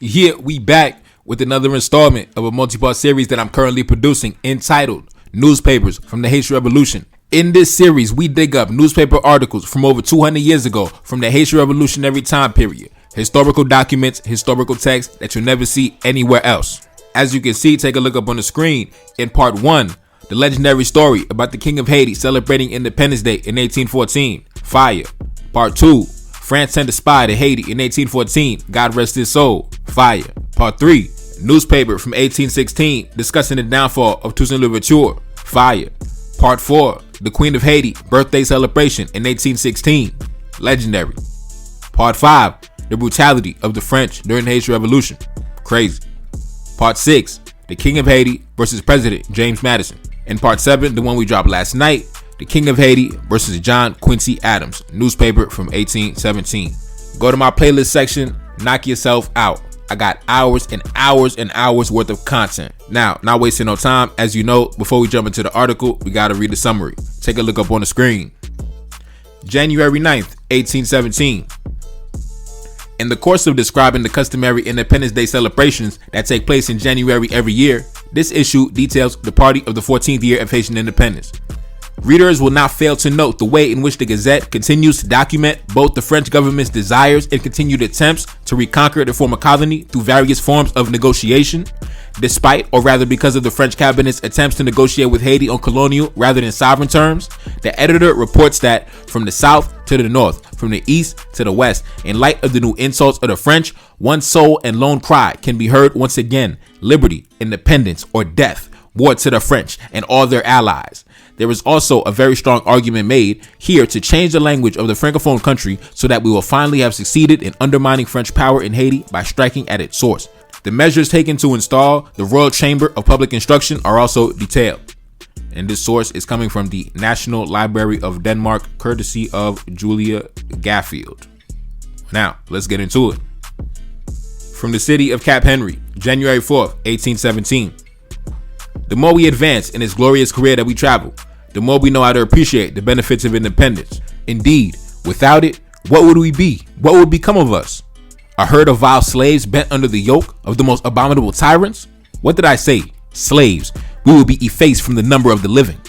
Yeah, we back with another installment of a multi-part series that I'm currently producing entitled Newspapers from the Haitian Revolution. In this series, we dig up newspaper articles from over 200 years ago from the Haitian Revolutionary time period. Historical documents, historical texts that you'll never see anywhere else. As you can see, take a look up on the screen. In part 1, the legendary story about the King of Haiti celebrating Independence Day in 1814. Fire. Part 2, France sent a spy to Haiti in 1814. God rest his soul. Fire. Part 3, newspaper from 1816 discussing the downfall of Toussaint Louverture. Fire. Part 4, the Queen of Haiti birthday celebration in 1816. Legendary. Part 5, the brutality of the French during the Haitian Revolution. Crazy. Part 6, the King of Haiti versus President James Madison. And Part 7, the one we dropped last night, the King of Haiti versus John Quincy Adams, newspaper from 1817. Go to my playlist section, knock yourself out. I got hours and hours and hours worth of content. Now, not wasting no time, as you know, before we jump into the article, we gotta read the summary. Take a look up on the screen. January 9th, 1817. In the course of describing the customary Independence Day celebrations that take place in January every year, this issue details the party of the 14th year of Haitian independence. Readers will not fail to note the way in which the Gazette continues to document both the French government's desires and continued attempts to reconquer the former colony through various forms of negotiation. Despite, or rather because of the French cabinet's attempts to negotiate with Haiti on colonial rather than sovereign terms, the editor reports that from the south to the north, from the east to the west, in light of the new insults of the French, one sole and lone cry can be heard once again: liberty, independence, or death. War to the French and all their allies. There is also a very strong argument made here to change the language of the Francophone country so that we will finally have succeeded in undermining French power in Haiti by striking at its source. The measures taken to install the Royal Chamber of Public Instruction are also detailed. And this source is coming from the National Library of Denmark, courtesy of Julia Gaffield. Now, let's get into it. From the city of Cap Henry, January 4th, 1817. The more we advance in this glorious career that we travel, the more we know how to appreciate the benefits of independence. Indeed, without it, what would we be? What would become of us? A herd of vile slaves bent under the yoke of the most abominable tyrants? What did I say? Slaves. We will be effaced from the number of the living.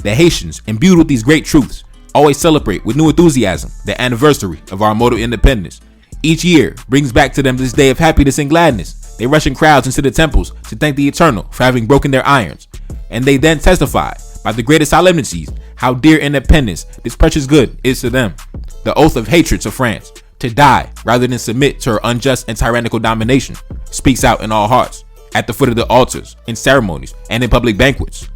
The Haitians, imbued with these great truths, always celebrate with new enthusiasm the anniversary of our immortal independence. Each year brings back to them this day of happiness and gladness. They rush in crowds into the temples to thank the Eternal for having broken their irons. And they then testify by the greatest solemnities how dear independence, this precious good, is to them. The oath of hatred to France, to die rather than submit to her unjust and tyrannical domination, speaks out in all hearts, at the foot of the altars, in ceremonies, and in public banquets.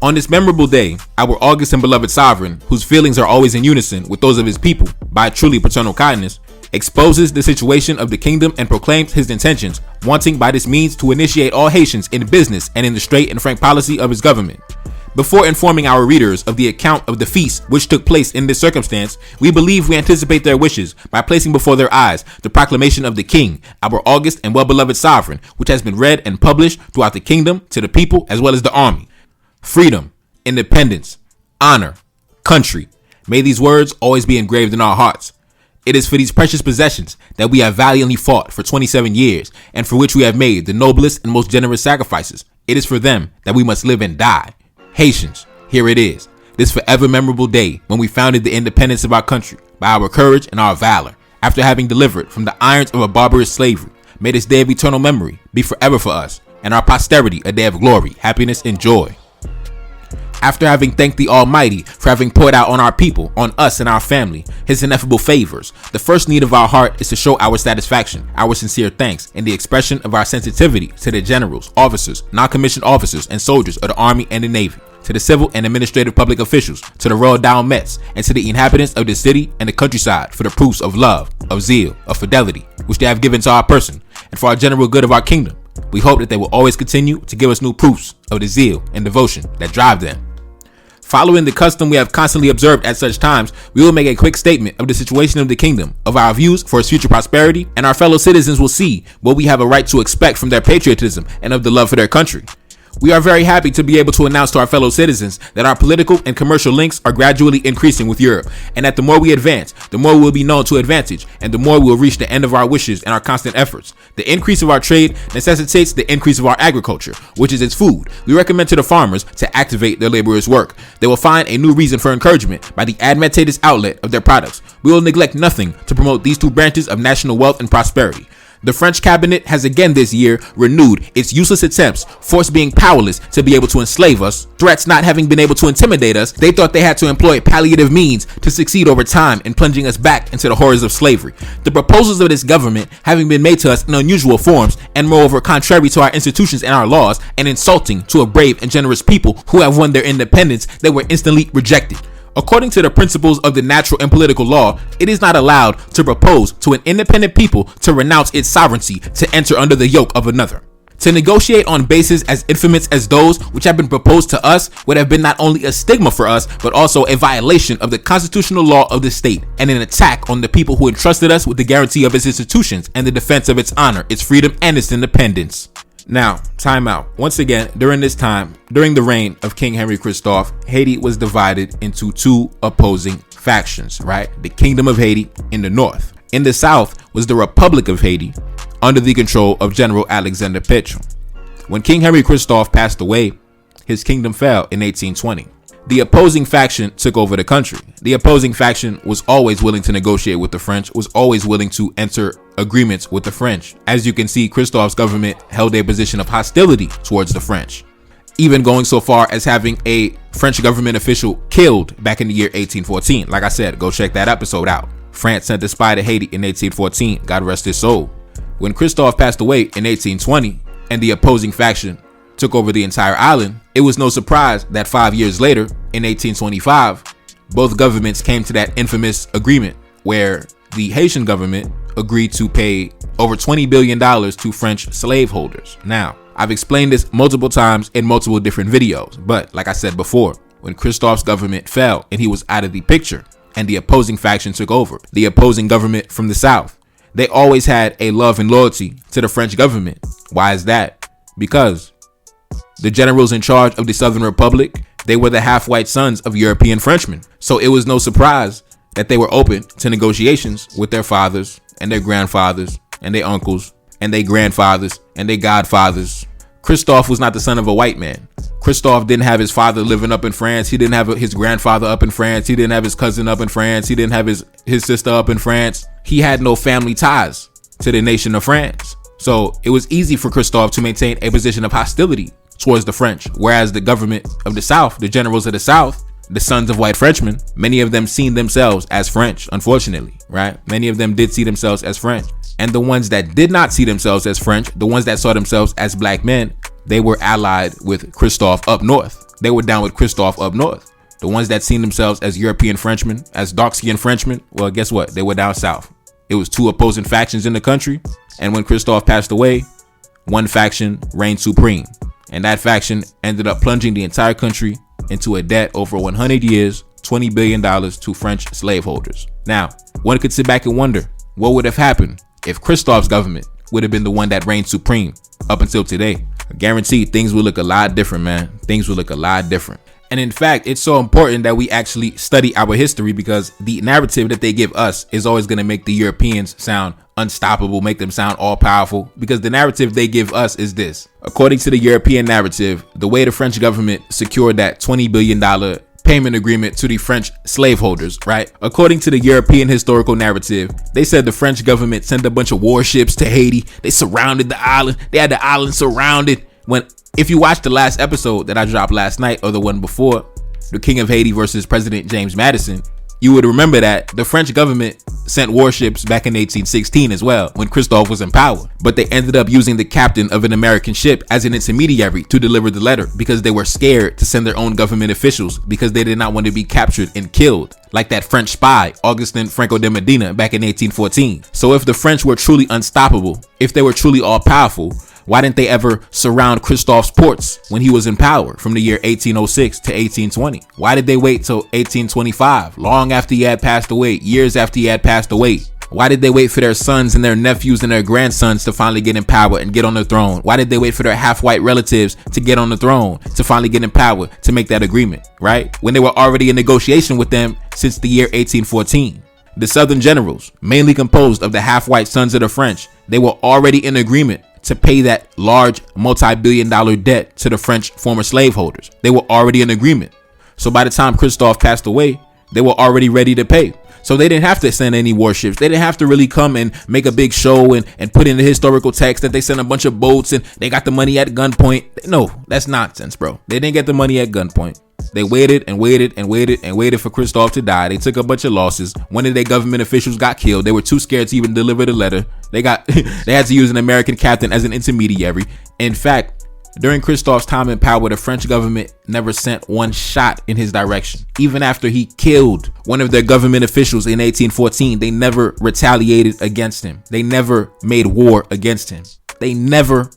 On this memorable day, our august and beloved sovereign, whose feelings are always in unison with those of his people by truly paternal kindness, exposes the situation of the kingdom and proclaims his intentions, wanting by this means to initiate all Haitians in business and in the straight and frank policy of his government. Before informing our readers of the account of the feast which took place in this circumstance, we believe we anticipate their wishes by placing before their eyes the proclamation of the king, our august and well-beloved sovereign, which has been read and published throughout the kingdom to the people as well as the army. Freedom, independence, honor, country. May these words always be engraved in our hearts. It is for these precious possessions that we have valiantly fought for 27 years and for which we have made the noblest and most generous sacrifices. It is for them that we must live and die. Haitians, here it is, this forever memorable day when we founded the independence of our country by our courage and our valor. After having delivered from the irons of a barbarous slavery, may this day of eternal memory be forever for us and our posterity a day of glory, happiness, and joy. After having thanked the Almighty for having poured out on our people, on us and our family, his ineffable favors, the first need of our heart is to show our satisfaction, our sincere thanks, and the expression of our sensitivity to the generals, officers, non-commissioned officers, and soldiers of the Army and the Navy, to the civil and administrative public officials, to the Royal Down Mets, and to the inhabitants of the city and the countryside for the proofs of love, of zeal, of fidelity, which they have given to our person, and for our general good of our kingdom. We hope that they will always continue to give us new proofs of the zeal and devotion that drive them. Following the custom we have constantly observed at such times, we will make a quick statement of the situation of the kingdom, of our views for its future prosperity, and our fellow citizens will see what we have a right to expect from their patriotism and of the love for their country. We are very happy to be able to announce to our fellow citizens that our political and commercial links are gradually increasing with Europe, and that the more we advance, the more we will be known to advantage, and the more we will reach the end of our wishes and our constant efforts. The increase of our trade necessitates the increase of our agriculture, which is its food. We recommend to the farmers to activate their laborers' work. They will find a new reason for encouragement by the advantageous outlet of their products. We will neglect nothing to promote these two branches of national wealth and prosperity. The French cabinet has again this year renewed its useless attempts, force being powerless to be able to enslave us, threats not having been able to intimidate us. They thought they had to employ palliative means to succeed over time in plunging us back into the horrors of slavery. The proposals of this government having been made to us in unusual forms, and moreover contrary to our institutions and our laws, and insulting to a brave and generous people who have won their independence, they were instantly rejected. According to the principles of the natural and political law, it is not allowed to propose to an independent people to renounce its sovereignty to enter under the yoke of another. To negotiate on bases as infamous as those which have been proposed to us would have been not only a stigma for us, but also a violation of the constitutional law of the state and an attack on the people who entrusted us with the guarantee of its institutions and the defense of its honor, its freedom, and its independence. Now, time out. Once again, during the reign of King Henry Christophe, Haiti was divided into two opposing factions, right? The Kingdom of Haiti in the north. In the south was the Republic of Haiti under the control of General Alexander Pétion. When King Henry Christophe passed away, his kingdom fell in 1820. The opposing faction took over the country. The opposing faction was always willing to negotiate with the French, was always willing to enter agreements with the French. As you can see, Christophe's government held a position of hostility towards the French, even going so far as having a French government official killed back in the year 1814. Like I said, go check that episode out. France sent a spy to Haiti in 1814, God rest his soul. When Christophe passed away in 1820 and the opposing faction took over the entire island, it was no surprise that 5 years later, in 1825, both governments came to that infamous agreement where the Haitian government agreed to pay over $20 billion to French slaveholders. Now, I've explained this multiple times in multiple different videos, but like I said before, when Christophe's government fell and he was out of the picture and the opposing faction took over, the opposing government from the south, they always had a love and loyalty to the French government. Why is that? Because the generals in charge of the Southern Republic, they were the half-white sons of European Frenchmen. So it was no surprise that they were open to negotiations with their fathers and their grandfathers and their uncles and their grandfathers and their godfathers. Christophe was not the son of a white man. Christophe didn't have his father living up in France. He didn't have his grandfather up in France. He didn't have his cousin up in France. He didn't have his sister up in France. He had no family ties to the nation of France. So it was easy for Christophe to maintain a position of hostility towards the French, whereas the government of the South, the generals of the South, the sons of white Frenchmen, many of them seen themselves as French, unfortunately, right? Many of them did see themselves as French. And the ones that did not see themselves as French, the ones that saw themselves as black men, they were allied with Christophe up north. They were down with Christophe up north. The ones that seen themselves as European Frenchmen, as dark-skinned Frenchmen, well, guess what? They were down south. It was two opposing factions in the country. And when Christophe passed away, one faction reigned supreme. And that faction ended up plunging the entire country into a debt over 100 years, $20 billion to French slaveholders. Now, one could sit back and wonder, what would have happened if Christophe's government would have been the one that reigned supreme up until today? I guarantee things will look a lot different, man. Things will look a lot different. And in fact, it's so important that we actually study our history, because the narrative that they give us is always going to make the Europeans sound unstoppable, make them sound all powerful, because the narrative they give us is this. According to the European narrative, the way the French government secured that $20 billion payment agreement to the French slaveholders, right? According to the European historical narrative, they said the French government sent a bunch of warships to Haiti. They surrounded the island. They had the island surrounded. When, if you watch the last episode that I dropped last night, or the one before, the King of Haiti versus President James Madison, you would remember that the French government sent warships back in 1816 as well, when Christophe was in power. But they ended up using the captain of an American ship as an intermediary to deliver the letter, because they were scared to send their own government officials, because they did not want to be captured and killed like that French spy, Augustin Franco de Medina, back in 1814. So if the French were truly unstoppable, if they were truly all powerful, Why didn't they ever surround Christophe's ports when he was in power from the year 1806 to 1820? Why did they wait till 1825, long after he had passed away, years after he had passed away? Why did they wait for their sons and their nephews and their grandsons to finally get in power and get on the throne? Why did they wait for their half-white relatives to get on the throne, to finally get in power, to make that agreement, right? When they were already in negotiation with them since the year 1814. The Southern generals, mainly composed of the half-white sons of the French, they were already in agreement to pay that large multi-billion-dollar debt to the French former slaveholders. They were already in agreement. So by the time Christophe passed away, they were already ready to pay. So they didn't have to send any warships. They didn't have to really come and make a big show and put in the historical text that they sent a bunch of boats and they got the money at gunpoint. No, that's nonsense, bro. They didn't get the money at gunpoint. They waited and waited and waited and waited for Christophe to die. They took a bunch of losses. One of their government officials got killed. They were too scared to even deliver the letter. They had to use an American captain as an intermediary. In fact, during Christophe's time in power, the French government never sent one shot in his direction. Even after he killed one of their government officials in 1814, they never retaliated against him. They never made war against him. They never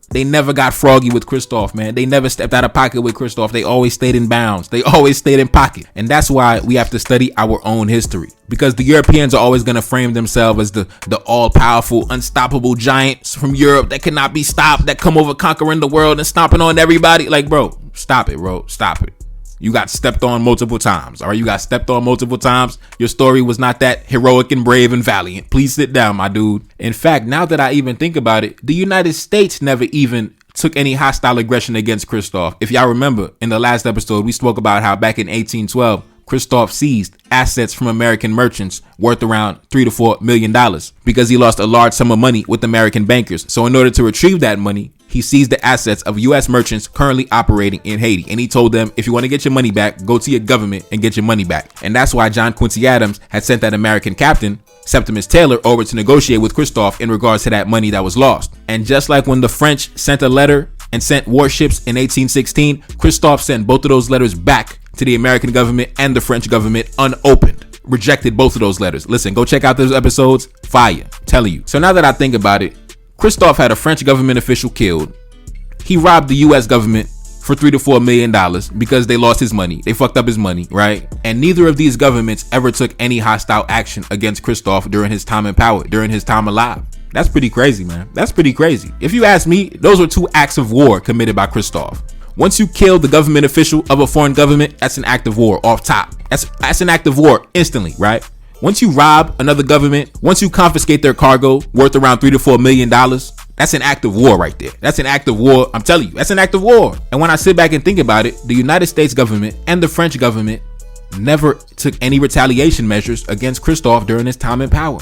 got froggy with Christophe, man. They never stepped out of pocket with Christophe. They always stayed in bounds. They always stayed in pocket. And that's why we have to study our own history. Because the Europeans are always going to frame themselves as the all-powerful, unstoppable giants from Europe that cannot be stopped, that come over conquering the world and stomping on everybody. Like, bro, stop it, bro. Stop it. You got stepped on multiple times. All right, you got stepped on multiple times. Your story was not that heroic and brave and valiant. Please sit down, my dude. In fact, now that I even think about it, the United States never even took any hostile aggression against Christophe. If y'all remember, in the last episode, we spoke about how back in 1812, Christophe seized assets from American merchants worth around $3 to $4 million because he lost a large sum of money with American bankers. So in order to retrieve that money, he seized the assets of U.S. merchants currently operating in Haiti. And he told them, if you want to get your money back, go to your government and get your money back. And that's why John Quincy Adams had sent that American captain, Septimus Taylor, over to negotiate with Christophe in regards to that money that was lost. And just like when the French sent a letter and sent warships in 1816, Christophe sent both of those letters back to the American government and the French government unopened. Rejected both of those letters. Listen, go check out those episodes. Fire. I'm telling you. So now that I think about it, Christophe had a French government official killed. He robbed the U.S. government for $3 to $4 million because they lost his money. They fucked up his money, right? And neither of these governments ever took any hostile action against Christophe during his time in power, during his time alive. That's pretty crazy, man. That's pretty crazy. If you ask me, those were two acts of war committed by Christophe. Once you kill the government official of a foreign government, that's an act of war off top. That's an act of war instantly, right? Once you rob another government, once you confiscate their cargo worth around $3 to $4 million, that's an act of war right there. That's an act of war. I'm telling you, that's an act of war. And when I sit back and think about it, the United States government and the French government never took any retaliation measures against Christophe during his time in power.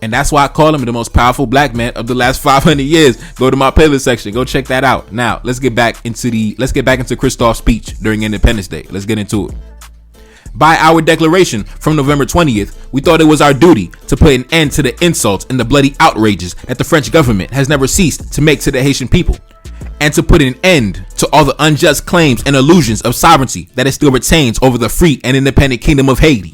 And that's why I call him the most powerful black man of the last 500 years. Go to my playlist section. Go check that out. Now, let's get back into Christophe's speech during Independence Day. Let's get into it. By our declaration from November 20th, we thought it was our duty to put an end to the insults and the bloody outrages that the French government has never ceased to make to the Haitian people, and to put an end to all the unjust claims and illusions of sovereignty that it still retains over the free and independent kingdom of Haiti.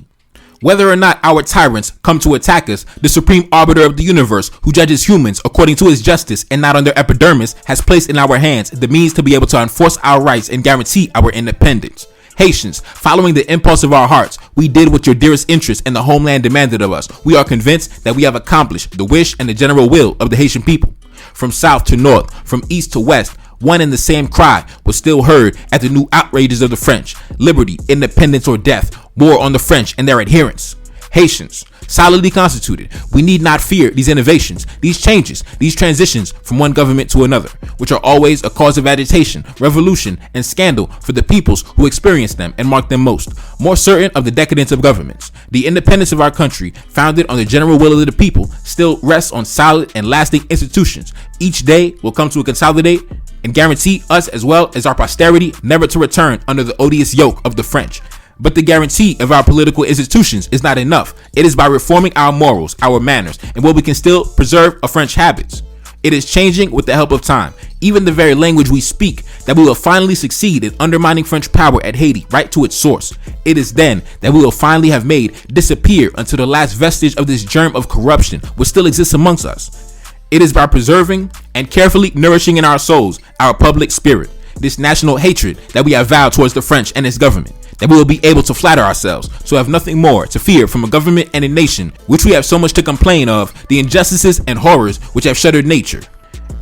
Whether or not our tyrants come to attack us, the supreme arbiter of the universe, who judges humans according to his justice and not on their epidermis, has placed in our hands the means to be able to enforce our rights and guarantee our independence. Haitians, following the impulse of our hearts, we did what your dearest interests and the homeland demanded of us. We are convinced that we have accomplished the wish and the general will of the Haitian people. From south to north, from east to west, one and the same cry was still heard at the new outrages of the French. Liberty, independence, or death. War on the French and their adherents. Haitians, solidly constituted, we need not fear these innovations, these changes, these transitions from one government to another, which are always a cause of agitation, revolution, and scandal for the peoples who experience them and mark them most. More certain of the decadence of governments, the independence of our country, founded on the general will of the people, still rests on solid and lasting institutions. Each day will come to consolidate and guarantee us as well as our posterity never to return under the odious yoke of the French. But the guarantee of our political institutions is not enough. It is by reforming our morals, our manners, and where we can still preserve our French habits. It is changing with the help of time, even the very language we speak, that we will finally succeed in undermining French power at Haiti right to its source. It is then that we will finally have made disappear until the last vestige of this germ of corruption which still exists amongst us. It is by preserving and carefully nourishing in our souls our public spirit, this national hatred that we have vowed towards the French and its government, that we will be able to flatter ourselves so have nothing more to fear from a government and a nation which we have so much to complain of, the injustices and horrors which have shuttered nature.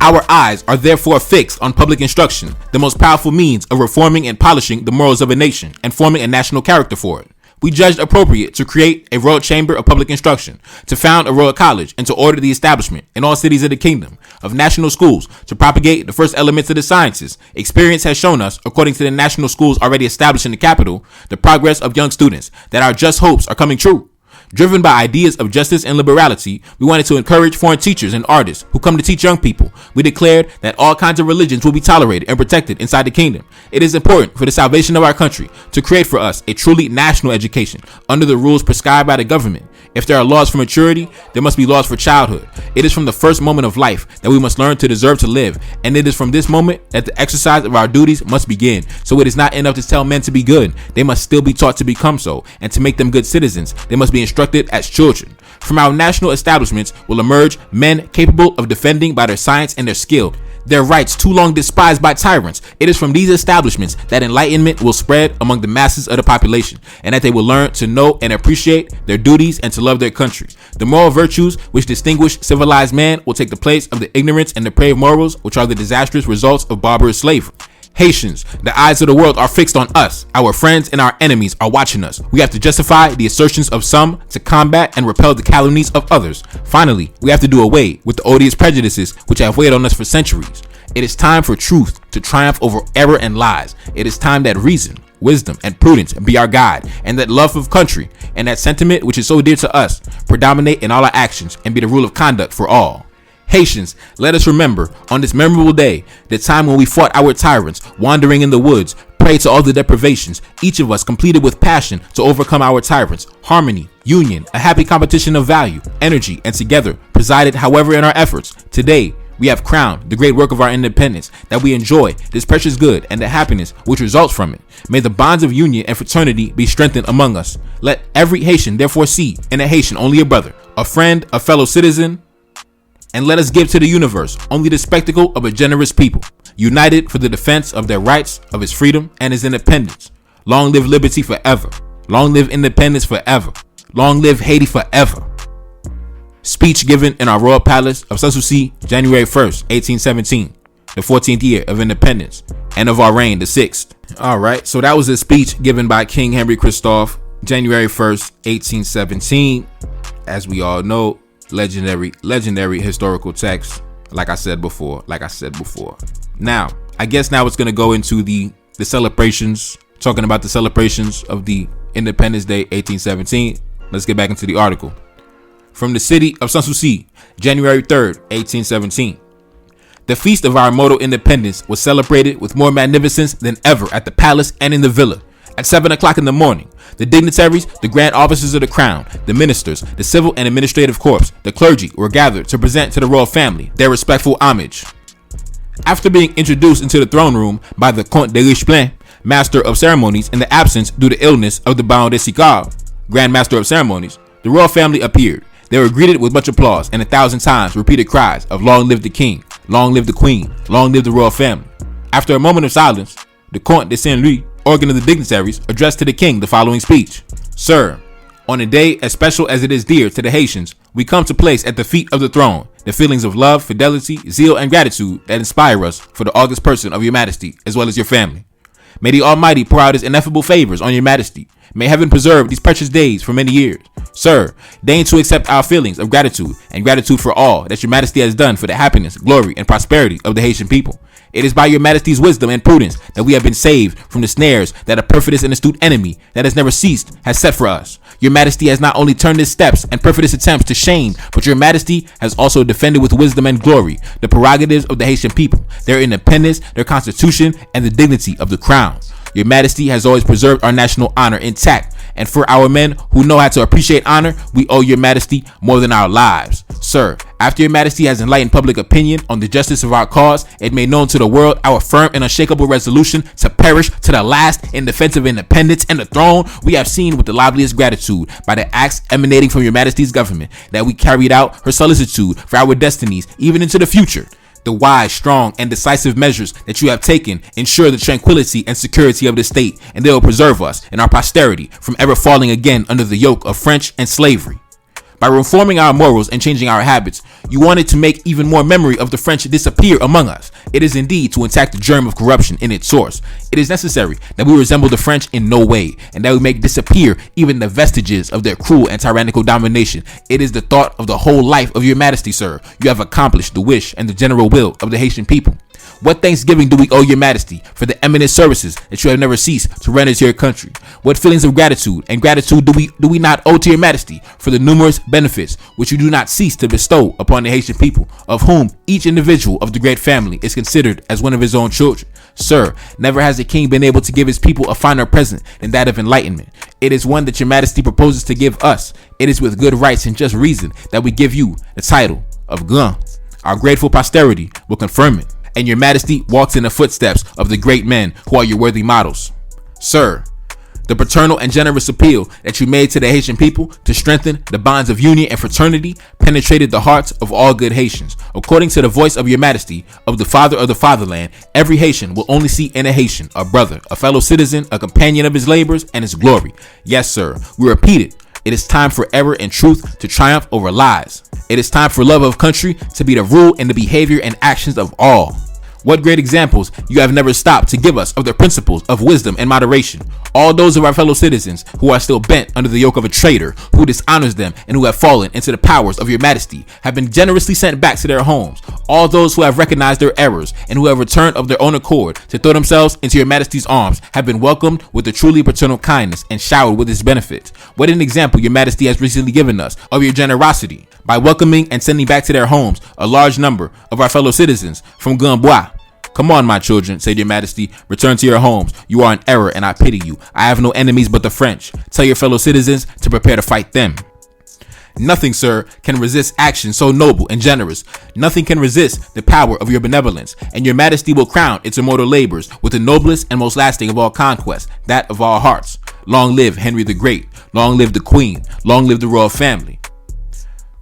Our eyes are therefore fixed on public instruction, the most powerful means of reforming and polishing the morals of a nation and forming a national character for it. We judged appropriate to create a royal chamber of public instruction, to found a royal college, and to order the establishment in all cities of the kingdom of national schools to propagate the first elements of the sciences. Experience has shown us, according to the national schools already established in the capital, the progress of young students, that our just hopes are coming true. Driven by ideas of justice and liberality, we wanted to encourage foreign teachers and artists who come to teach young people. We declared that all kinds of religions will be tolerated and protected inside the kingdom. It is important for the salvation of our country to create for us a truly national education under the rules prescribed by the government. If there are laws for maturity, there must be laws for childhood. It is from the first moment of life that we must learn to deserve to live, and it is from this moment that the exercise of our duties must begin. So it is not enough to tell men to be good. They must still be taught to become so, and to make them good citizens, they must be instructed as children. From our national establishments will emerge men capable of defending by their science and their skill their rights too long despised by tyrants. It is from these establishments that enlightenment will spread among the masses of the population, and that they will learn to know and appreciate their duties and to love their country. The moral virtues which distinguish civilized man will take the place of the ignorance and depraved morals which are the disastrous results of barbarous slavery. Haitians, the eyes of the world are fixed on us. Our friends and our enemies are watching us. We have to justify the assertions of some to combat and repel the calumnies of others. Finally, we have to do away with the odious prejudices which have weighed on us for centuries. It is time for truth to triumph over error and lies. It is time that reason, wisdom, and prudence be our guide, and that love of country and that sentiment which is so dear to us predominate in all our actions and be the rule of conduct for all. Haitians, let us remember on this memorable day the time when we fought our tyrants, wandering in the woods, prey to all the deprivations, each of us completed with passion to overcome our tyrants. Harmony, union, a happy competition of value, energy, and together presided however in our efforts. Today, we have crowned the great work of our independence, that we enjoy this precious good and the happiness which results from it. May the bonds of union and fraternity be strengthened among us. Let every Haitian therefore see in a Haitian only a brother, a friend, a fellow citizen, and let us give to the universe only the spectacle of a generous people, united for the defense of their rights, of its freedom, and its independence. Long live liberty forever. Long live independence forever. Long live Haiti forever. Speech given in our royal palace of Sanssouci, January 1st, 1817, the 14th year of independence, and of our reign, the 6th. All right, so that was a speech given by King Henry Christophe, January 1st, 1817. As we all know, legendary historical text. Like I said before. Now, I guess now it's gonna go into the celebrations, talking about the celebrations of the Independence Day 1817. Let's get back into the article. From the city of Sanssouci, January 3rd, 1817. The feast of our immortal independence was celebrated with more magnificence than ever at the palace and in the villa. At 7 o'clock in the morning, the dignitaries, the grand officers of the crown, the ministers, the civil and administrative corps, the clergy were gathered to present to the royal family their respectful homage. After being introduced into the throne room by the Comte de Richeplein, master of ceremonies, in the absence due to illness of the Baron de Sicard, grand master of ceremonies, the royal family appeared. They were greeted with much applause and 1,000 times repeated cries of "Long live the king, long live the queen, long live the royal family." After a moment of silence, the Comte de Saint-Louis, organ of the dignitaries, addressed to the king the following speech. Sir, on a day as special as it is dear to the Haitians, we come to place at the feet of the throne the feelings of love, fidelity, zeal, and gratitude that inspire us for the august person of your majesty, as well as your family. May the Almighty pour out his ineffable favors on your majesty. May heaven preserve these precious days for many years. Sir, deign to accept our feelings of gratitude and gratitude for all that your majesty has done for the happiness, glory, and prosperity of the Haitian people. It is by your majesty's wisdom and prudence that we have been saved from the snares that a perfidious and astute enemy that has never ceased has set for us. Your majesty has not only turned his steps and perfidious attempts to shame, but your majesty has also defended with wisdom and glory the prerogatives of the Haitian people, their independence, their constitution, and the dignity of the crown. Your majesty has always preserved our national honor intact And for our men who know how to appreciate honor, we owe your majesty more than our lives. Sir, after your majesty has enlightened public opinion on the justice of our cause and made known to the world our firm and unshakable resolution to perish to the last in defense of independence and the throne, we have seen with the liveliest gratitude by the acts emanating from your majesty's government that we carried out her solicitude for our destinies even into the future. The wise, strong, and decisive measures that you have taken ensure the tranquility and security of the state, and they will preserve us and our posterity from ever falling again under the yoke of French and slavery. By reforming our morals and changing our habits, you wanted to make even more memory of the French disappear among us. It is indeed to attack the germ of corruption in its source. It is necessary that we resemble the French in no way, and that we make disappear even the vestiges of their cruel and tyrannical domination. It is the thought of the whole life of your majesty, sir. You have accomplished the wish and the general will of the Haitian people. What thanksgiving do we owe your majesty for the eminent services that you have never ceased to render to your country? What feelings of gratitude do we not owe to your majesty for the numerous benefits which you do not cease to bestow upon the Haitian people, of whom each individual of the great family is considered as one of his own children? Sir, never has a king been able to give his people a finer present than that of enlightenment. It is one that your majesty proposes to give us. It is with good rights and just reason that we give you the title of Gun. Our grateful posterity will confirm it, and your majesty walks in the footsteps of the great men who are your worthy models. Sir, the paternal and generous appeal that you made to the Haitian people to strengthen the bonds of union and fraternity penetrated the hearts of all good Haitians. According to the voice of your majesty, of the father of the fatherland, every Haitian will only see in a Haitian a brother, a fellow citizen, a companion of his labors and his glory. Yes, sir, we repeat it. It is time for error and truth to triumph over lies. It is time for love of country to be the rule in the behavior and actions of all. What great examples you have never stopped to give us of the principles of wisdom and moderation. All those of our fellow citizens who are still bent under the yoke of a traitor who dishonors them and who have fallen into the powers of your majesty have been generously sent back to their homes. All those who have recognized their errors and who have returned of their own accord to throw themselves into your majesty's arms have been welcomed with a truly paternal kindness and showered with its benefits. What an example your majesty has recently given us of your generosity by welcoming and sending back to their homes a large number of our fellow citizens from Gamboa. Come on, my children, said your majesty, return to your homes. You are in error and I pity you. I have no enemies but the French. Tell your fellow citizens to prepare to fight them. Nothing, sir, can resist action so noble and generous. Nothing can resist the power of your benevolence, and your majesty will crown its immortal labors with the noblest and most lasting of all conquests, that of our hearts. Long live Henry the Great. Long live the Queen. Long live the royal family.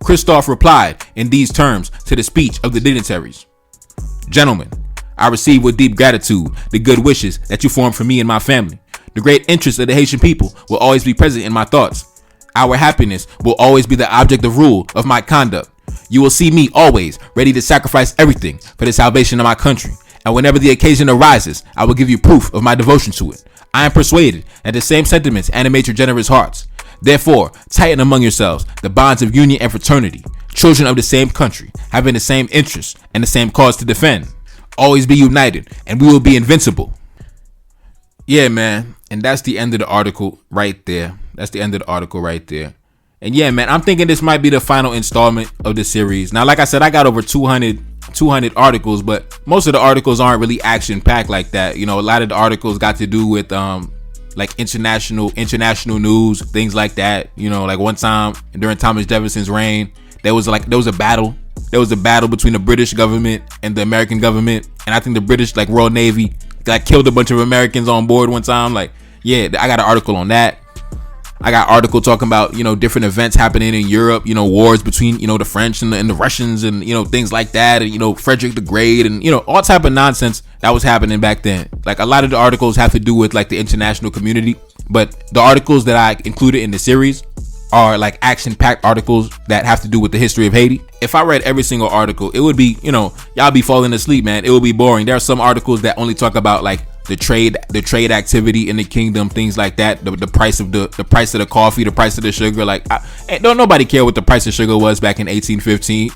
Christophe replied in these terms to the speech of the dignitaries. Gentlemen, I receive with deep gratitude the good wishes that you form for me and my family. The great interests of the Haitian people will always be present in my thoughts. Our happiness will always be the object of rule of my conduct. You will see me always ready to sacrifice everything for the salvation of my country. And whenever the occasion arises, I will give you proof of my devotion to it. I am persuaded that the same sentiments animate your generous hearts. Therefore, tighten among yourselves the bonds of union and fraternity. Children of the same country, having the same interests and the same cause to defend. Always be united, and we will be invincible. Yeah, man. And that's the end of the article right there. And yeah, man, I'm thinking this might be the final installment of the series. Now, like I said, I got over 200 articles, but most of the articles aren't really action packed like that. You know, a lot of the articles got to do with like international news, things like that. You know, like one time during Thomas Jefferson's reign, there was a battle. There was a battle between the British government and the American government, and I think the British, like, Royal Navy, killed a bunch of Americans on board one time. Like, yeah, I got an article on that. I got an article talking about, you know, different events happening in Europe, you know, wars between, you know, the French and the Russians and, you know, things like that, and, you know, Frederick the Great and, you know, all type of nonsense that was happening back then. Like, a lot of the articles have to do with, like, the international community, but the articles that I included in the series are like action-packed articles that have to do with the history of Haiti. If I read every single article, it would be, you know, y'all be falling asleep, man. It would be boring. There are some articles that only talk about like the trade activity in the kingdom, things like that. The price of the price of the coffee, the price of the sugar. Like, don't nobody care what the price of sugar was back in 1815.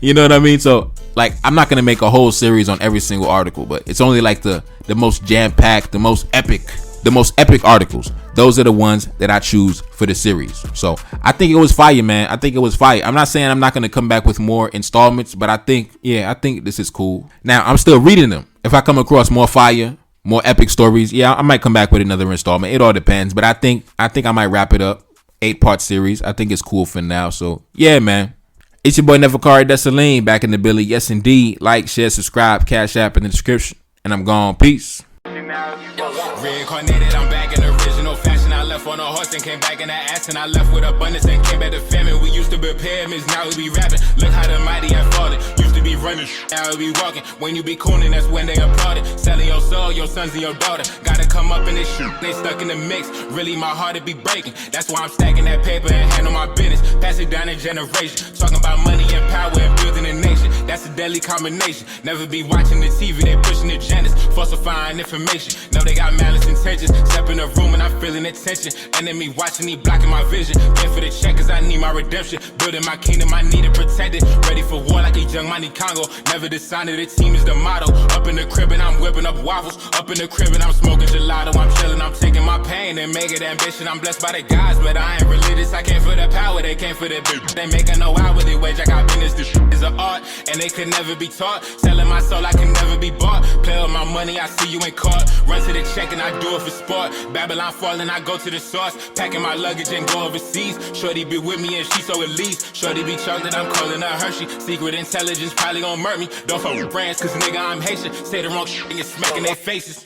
You know what I mean? So, like, I'm not gonna make a whole series on every single article, but it's only like the most jam-packed, the most epic articles. Those are the ones that I choose for the series. So I think it was fire, man. I'm not saying I'm not going to come back with more installments, but I think this is cool. Now, I'm still reading them. If I come across more fire, more epic stories. Yeah, I might come back with another installment. It all depends, but I think I might wrap it up. 8-part series. I think it's cool for now. So yeah, man. It's your boy Neferkari Dessalines back in the Billy. Yes, indeed. Like, share, subscribe, Cash App in the description. And I'm gone. Peace. Reincarnated, I'm back in original fashion. I left on a horse and came back in the ass, and I left with abundance and came back to famine. We used to be pyramids, now we be rapping. Look how the mighty have fallen. Used to be running, now we be walking. When you be cooning, that's when they applauded. Selling your soul, your sons and your daughter. Gotta come up in this shit, they stuck in the mix. Really, my heart it be breaking. That's why I'm stacking that paper and handle my business. Pass it down in generation. Talking about money and power and building a nation. That's a deadly combination. Never be watching the TV, they pushing agendas, falsifying information. Know they got malice intentions. Step in the room and I'm feeling the tension. Enemy watching, he blocking my vision. Pay for the check cause I need my redemption. Building my kingdom, I need it protected. Ready for war like a young Money Congo. Never decided the team is the motto. Up in the crib and I'm whipping up waffles. Up in the crib and I'm smoking gelato. I'm chilling, I'm taking my pain and make it ambition. I'm blessed by the gods, but I ain't religious. I came for the power, they came for the bitch. They making no hourly wage, I got business. This shit is an art and they could never be taught. Selling my soul, I can never be bought. Play with my money, I see you ain't caught. Run to the check and I do it for sport. Babylon falling, I go to the source. Packing my luggage and go overseas. Shorty be with me and she so elite. Shorty be chocolate, I'm calling her Hershey. Secret intelligence probably gon' murk me. Don't fuck with brands, cause nigga I'm Haitian. Say the wrong shit and get smack in their faces.